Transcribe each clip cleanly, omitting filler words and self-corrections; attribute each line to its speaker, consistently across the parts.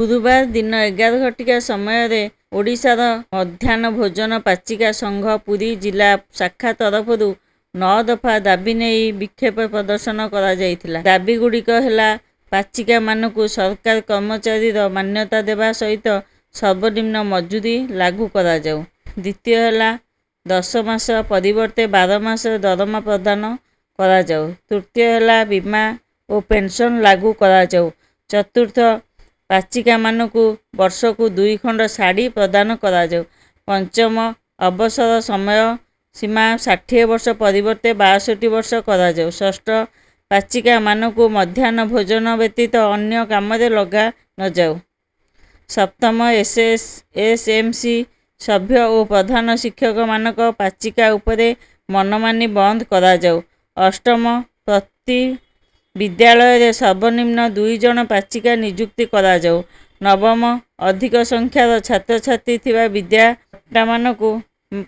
Speaker 1: गुरुवार दिन 11 घटिका समय ओडिशार मध्याह्न भोजन पाचिका संघ पुरी जिला शाखा तरफ 9 दफा दाबी नहीं विक्षेप प्रदर्शन करा जायथिला। दाबी गुड़िक है पाचिका मानकु सरकार कर्मचारी मान्यता देवा सहित सर्वनिम्न मजूरी लागू करा जाऊ। द्वितीय है 10 मास परिवर्ते 12 मास दरमा प्रदान करा जाऊ। तृतीय है बीमा और पेंशन लागू करा जाऊ। चतुर्थ पाचिका मानकु वर्षकु 2 खंड शाढ़ी प्रदान करा जाऊ। पंचम अवसर समय सीमा 60 वर्ष परिवर्ते 62 वर्ष करा जाऊ। षष्ठ पाचिका मानकु मध्याह्न भोजन व्यतीत अन्य काम लगा न जाऊ। सप्तम एसएमसी सभ्य और प्रधान शिक्षक मानक पाचिका उपरे मनमानी बंद करा जाऊ। अष्टम प्रति विद्यालय सर्वनिम्न 2 जन पाचिका नियुक्ति करा जाऊ। नवम अधिक संख्यार छात्र छात्री थिबा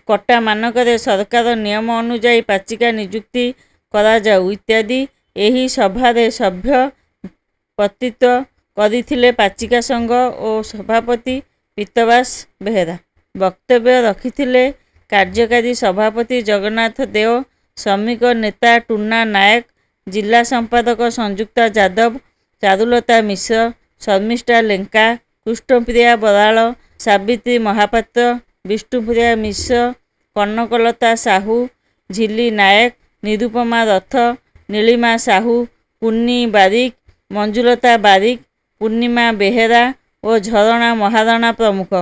Speaker 1: कटा मानक सरकार नियम अनुजाई पाचिका नियुक्ति करा जाऊ इत्यादि। एही सभारे सभ्य प्रतित्व करथिले पाचिका संघ और सभापति पीतवास बेहेरा। वक्तव्य रखिथिले कार्यकारी सभापति जगन्नाथ देव, श्रमिक नेता टुना नायक, जिला संपादक संयुक्ता यादव, चारुलता मिश्र, शर्मिष्ठा लेंका, कृष्णप्रिया बराल, सावित्री महापात्र, विष्णुप्रिया मिश्र, कनकलता साहू, झिली नायक, निरुपमा रथ, नीलिमा साहू, कुन्नी बारिक, मंजुलता बारिक, पूर्णिमा बेहेरा और झरणा महारणा प्रमुख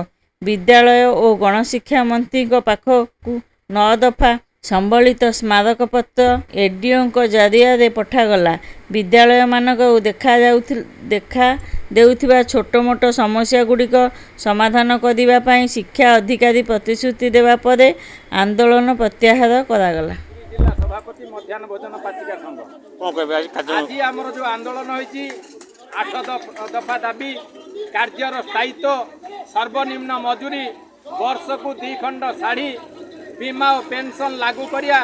Speaker 1: विद्यालय और गणशिक्षा मंत्री पाखकु 9 दफा संबलित स्मारक पत्र एडीओ जरिया पठागला। विद्यालय मानक देखा देउथिबा छोट मोट समस्या गुड़िक समाधान करने पाई शिक्षा अधिकारी प्रतिश्रुति देवा परे आंदोलन प्रत्याहार करागला।
Speaker 2: जिला सभापति मध्याह्न भोजन पाचिका संघ आज आमर जो आंदोलन होइछि 8 दफा दाबी कार्यर स्थायित्व सर्वनिम्न मजूरी वर्षकु 2 खंड शाढ़ी बीमा और पेंशन लागू करिया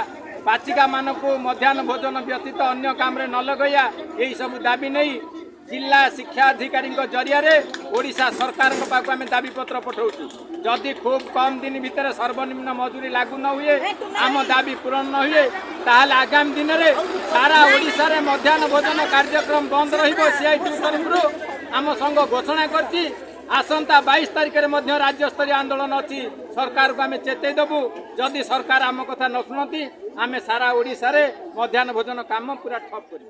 Speaker 2: पाचिका मानकु मध्याह्न भोजन व्यतीत अन्य काम न लगैया यही सब दाबी नहीं जिला शिक्षा अधिकारी जरिया ओडिशा सरकार पाक आम दाबी पत्र पठाऊँ। जदि खूब कम दिन भितर सर्वनिम्न मजूरी लागू न हुए आम दाबी पूरण न हुए ताहले आगामी दिन में सारा ओडिशा रे मध्याह्न भोजन कार्यक्रम बंद रहिबो। सीआईटी तरफ आम संघ घोषणा करछि आसंता 22 तारिख में राज्य स्तरीय आंदोलन अच्छी सरकार को आम चेतई देबू। जदि सरकार आम कथा न शुणती आम सारा ओडिशा रे मध्याह्न भोजन काम पूरा ठप कर।